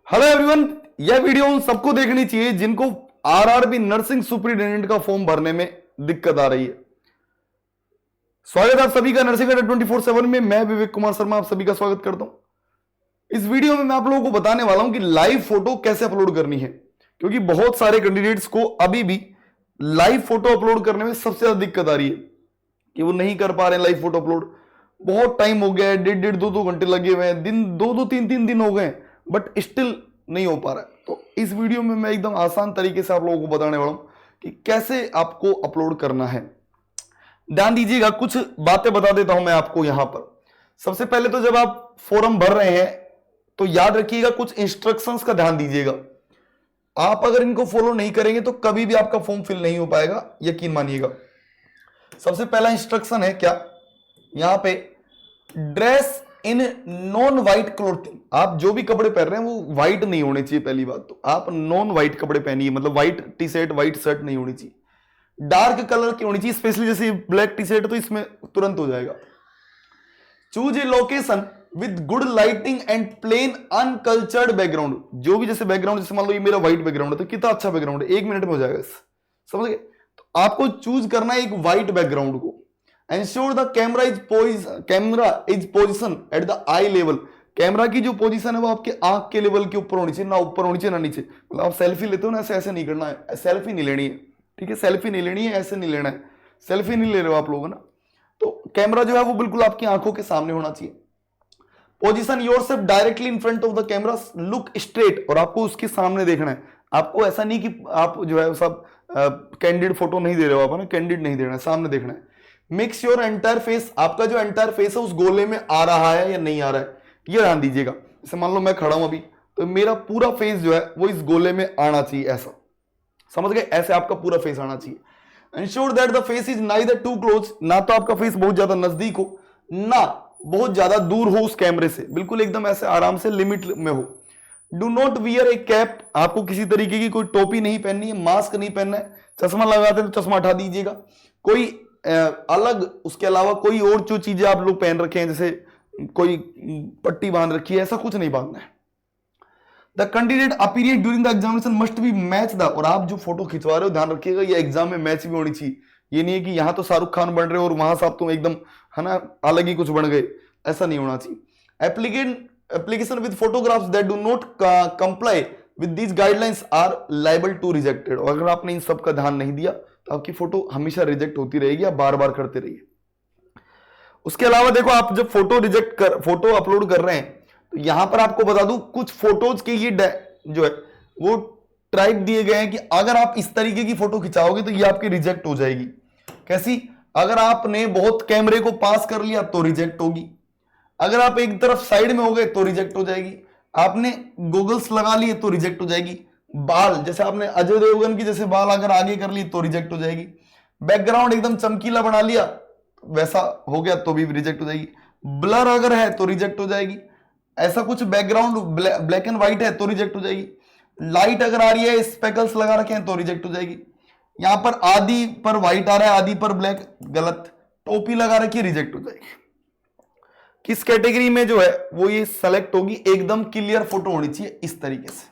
Hello everyone, यह video उन सबको देखनी चाहिए जिनको आरआरबी नर्सिंग सुपरिटेंडेंट का फॉर्म भरने में दिक्कत आ रही है। स्वागत है आप सभी का नर्सिंग अड्डा 24/7 में। मैं विवेक कुमार शर्मा आप सभी का स्वागत करता हूं। इस वीडियो में मैं आप लोगों को बताने वाला हूं कि लाइव फोटो कैसे अपलोड करनी है, क्योंकि बहुत सारे कैंडिडेट्स को अभी भी लाइव फोटो अपलोड करने में सबसे ज्यादा दिक्कत आ रही है कि वो नहीं कर पा रहे हैं लाइव फोटो अपलोड। बहुत टाइम हो गया है, 1.5-2 घंटे लगे हुए हैं, दिन 2-3 दिन हो गए, बट स्टिल नहीं हो पा रहा है। तो इस वीडियो में मैं एकदम आसान तरीके से आप लोगों को बताने वाला हूं कि कैसे आपको अपलोड करना है। ध्यान दीजिएगा, कुछ बातें बता देता हूं मैं आपको यहां पर। सबसे पहले तो जब आप फॉर्म भर रहे हैं तो याद रखिएगा, कुछ इंस्ट्रक्शंस का ध्यान दीजिएगा। आप अगर इनको फॉलो नहीं करेंगे तो कभी भी आपका फॉर्म फिल नहीं हो पाएगा, यकीन मानिएगा। सबसे पहला इंस्ट्रक्शन है क्या, यहां पे dress in non white clothing. आप जो भी कपड़े पहन रहे हैं वो व्हाइट नहीं होने चाहिए। पहली बात तो आप नॉन व्हाइट कपड़े पहनिए, मतलब white T shirt white shirt नहीं होनी चाहिए, डार्क कलर की होनी चाहिए। स्पेशली जैसे ब्लैक टी शर्ट तो इसमें तुरंत हो जाएगा। Choose a location with good lighting and plain uncluttered background. जो भी जैसे बैकग्राउंड, जैसे मान लो ये मेरा व्हाइट बैकग्राउंड है तो कितना अच्छा बैकग्राउंड है, 1 मिनट में हो जाएगा, समझ गए। तो आपको चूज करना है एक व्हाइट बैकग्राउंड को। Ensure the camera is position at the eye level। Camera की जो पोजीशन है वो आपके आंख के लेवल के ऊपर होनी चाहिए, ना ऊपर होनी चाहिए ना नीचे। मतलब आप सेल्फी लेते हो ना, ऐसे ऐसे नहीं करना है, सेल्फी नहीं लेनी है, ठीक है। सेल्फी नहीं लेनी है, ऐसे नहीं लेना है, सेल्फी नहीं ले रहे हो आप लोग ना। तो कैमरा जो है वो बिल्कुल आपकी आंखों के सामने होना चाहिए। Position yourself directly in front of the camera, look straight, और आपको उसके सामने देखना है। आपको ऐसा नहीं कि आप जो है सब कैंडिड फोटो नहीं दे रहे हो, आप ना कैंडिड नहीं देना है, सामने देखना है। मेक श्योर एंटायर फेस, आपका जो एंटायर फेस है उस गोले में आ रहा है या नहीं आ रहा है, ये ध्यान दीजिएगा। जैसे मान लो मैं खड़ा हूं अभी, तो मेरा पूरा फेस जो है वो इस गोले में आना चाहिए, ऐसा समझ गए, ऐसे आपका पूरा फेस आना चाहिए। Ensure that the face is neither too close, ना तो आपका फेस बहुत ज्यादा नजदीक हो ना बहुत ज्यादा दूर हो उस कैमरे से, बिल्कुल एकदम ऐसे आराम से लिमिट में हो। Do not wear A cap, आपको किसी तरीके की कोई टोपी नहीं पहननी है, मास्क नहीं पहनना है। चश्मा लगाते हैं तो चश्मा हटा दीजिएगा। कोई अलग उसके अलावा कोई और जो चीजें आप लोग पहन रखे हैं, जैसे कोई पट्टी बांध रखी है, ऐसा कुछ नहीं बांधना है। The candidate appearing during the examination must be match the, और आप जो फोटो खिंचवा रहे हो ध्यान रखिएगा ये एग्जाम में मैच भी होनी चाहिए। ये नहीं है कि यहां तो शाहरुख खान बन रहे हो और वहां से आप तुम एकदम है ना अलग ही कुछ बन गए, ऐसा नहीं होना चाहिए। Application with photographs that do not comply with these guidelines are liable to rejected. और अगर आपने इन सब का ध्यान नहीं दिया तो आपकी फोटो हमेशा रिजेक्ट होती रहेगी, आप बार बार करते रहिए। उसके अलावा देखो, आप जब फोटो अपलोड कर रहे हैं तो यहां पर आपको बता दूं, कुछ फोटोज के ये जो है वो टाइप दिए गए हैं कि अगर आप इस तरीके की फोटो खिंचाओगे तो ये आपकी रिजेक्ट हो जाएगी। कैसी? अगर आपने बहुत कैमरे को पास कर लिया तो रिजेक्ट होगी, अगर आप एक तरफ साइड में हो गए तो रिजेक्ट हो जाएगी, आपने गॉगल्स लगा लिए तो रिजेक्ट हो जाएगी, बाल जैसे आपने अजय देवगन की जैसे बाल अगर आगे कर लिए तो रिजेक्ट हो जाएगी, बैकग्राउंड एकदम चमकीला बना लिया वैसा हो गया तो भी रिजेक्ट हो जाएगी, ब्लर अगर है तो रिजेक्ट हो जाएगी, ऐसा कुछ बैकग्राउंड ब्लैक एंड व्हाइट है तो रिजेक्ट हो जाएगी, लाइट अगर आ रही है स्पेकल्स लगा रखे हैं तो रिजेक्ट हो जाएगी, यहां पर आदि पर व्हाइट आ रहा है आदि पर ब्लैक, गलत, टोपी लगा रखी है रिजेक्ट हो जाएगी। किस कैटेगरी में जो है वो ये सेलेक्ट होगी, एकदम क्लियर फोटो होनी चाहिए इस तरीके से।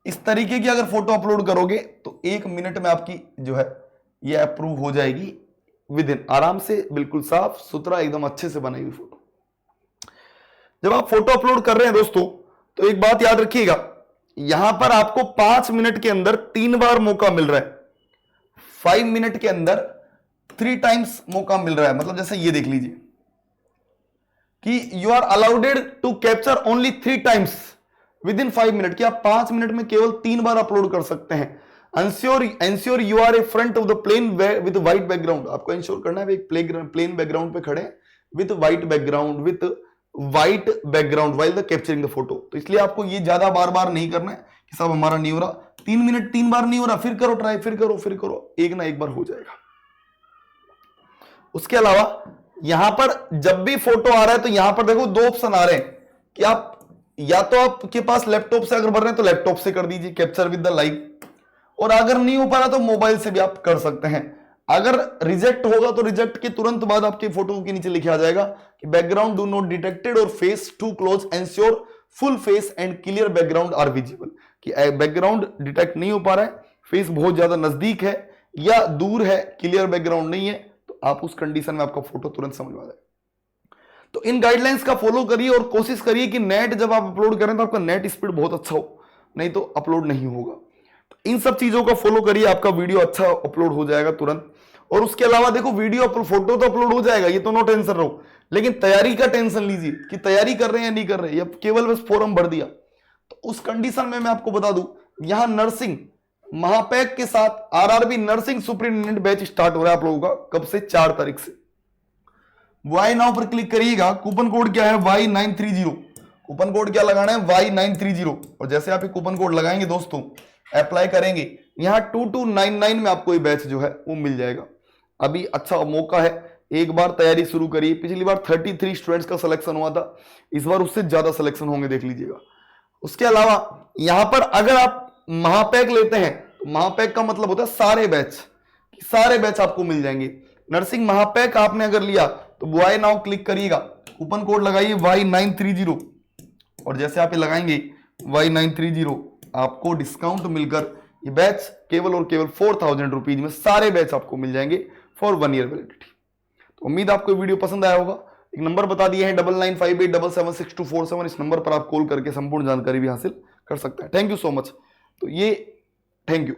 इस तरीके की अगर फोटो अपलोड करोगे तो 1 मिनट में आपकी जो है ये अप्रूव हो जाएगी विद इन, आराम से, बिल्कुल साफ सुथरा एकदम अच्छे से बनाई हुई फोटो। जब आप फोटो अपलोड कर रहे हैं दोस्तों तो एक बात याद रखिएगा, यहां पर आपको 5 मिनट के अंदर 3 बार मौका मिल रहा है, 5 मिनट के अंदर 3 टाइम्स मौका मिल रहा है। मतलब जैसे ये देख लीजिए कि you are allowed to capture only 3 times within 5 minute, कि आप 5 मिनट में केवल 3 बार अपलोड कर सकते हैं। Ensure you are a front of the plain with white background, आपको इंश्योर करना है एक प्लेन बैकग्राउंड पे खड़े with white background while the capturing the photo. तो इसलिए आपको ये ज्यादा बार बार नहीं करना है कि सब हमारा नहीं हो रहा, 3 मिनट 3 बार नहीं हो रहा, फिर करो ट्राई, फिर करो, एक ना एक बार हो जाएगा। उसके अलावा यहां पर जब भी फोटो आ रहा है तो यहां पर देखो 2 ऑप्शन आ रहे हैं कि आप या तो आपके पास लैपटॉप से अगर भर रहे हैं तो लैपटॉप से कर दीजिए कैप्चर विद द लाइव, और अगर नहीं हो पा रहा तो मोबाइल से भी आप कर सकते हैं। अगर रिजेक्ट होगा तो रिजेक्ट के तुरंत बाद आपके फोटो के नीचे लिखा जाएगा कि बैकग्राउंड डू नॉट डिटेक्टेड और face too close, ensure full face and clear background are visible, कि बैकग्राउंड डिटेक्ट नहीं हो पा रहा है, फेस बहुत ज्यादा नजदीक है या दूर है, क्लियर बैकग्राउंड नहीं है, तो आप उस कंडीशन में आपका फोटो तुरंत समझ में आ जाए। तो इन गाइडलाइंस का फॉलो करिए और कोशिश करिए कि नेट जब आप अपलोड करें तो आपका नेट स्पीड बहुत अच्छा हो, नहीं तो अपलोड नहीं होगा। तो इन सब चीजों का फॉलो करिए, आपका वीडियो अच्छा अपलोड हो जाएगा तुरंत। और उसके अलावा देखो, वीडियो फोटो तो अपलोड हो जाएगा, ये तो नो टेंशन रहो, लेकिन तैयारी का टेंशन लीजिए कि तैयारी कर रहे हैं या नहीं कर रहे हैं, या केवल बस फॉर्म भर दिया। तो उस कंडीशन में मैं आपको बता दूं, यहां नर्सिंग महापैक के साथ RRB nursing superintendent batch start हो रहा है आप लोगों का, कब से? 4 तारीख से। वाई नाउ पर क्लिक करिएगा, कूपन कोड क्या है? Y930। कूपन कोड क्या लगाना है? Y930। और जैसे आप ये कूपन कोड लगाएंगे दोस्तों, अप्लाई करेंगे, यहां 2299 में आपको ये बैच जो है वो मिल जाएगा। अभी अच्छा मौका है, एक बार तैयारी शुरू करिए। पिछली बार 33 स्टूडेंट्स का सिलेक्शन हुआ था, इस बार उससे ज्यादा सिलेक्शन होंगे, देख लीजिएगा। उसके अलावा यहां पर अगर आप महापैक लेते हैं, तो महापैक का मतलब होता है सारे बैच आपको मिल जाएंगे। नर्सिंग महापैक आपने अगर लिया तो वाई नाउ क्लिक करिएगा, कूपन कोड लगाइए Y930, और जैसे आप ये लगाएंगे Y930, आपको डिस्काउंट मिलकर ये बैच केवल और केवल 4000 रुपीज में सारे बैच आपको मिल जाएंगे फॉर 1 ईयर वैलिडिटी। तो उम्मीद आपको वीडियो पसंद आया होगा। एक नंबर बता दिए हैं 9958776247, इस नंबर पर आप कॉल करके संपूर्ण जानकारी भी हासिल कर सकते हैं। Thank you so much. तो ये थैंक यू।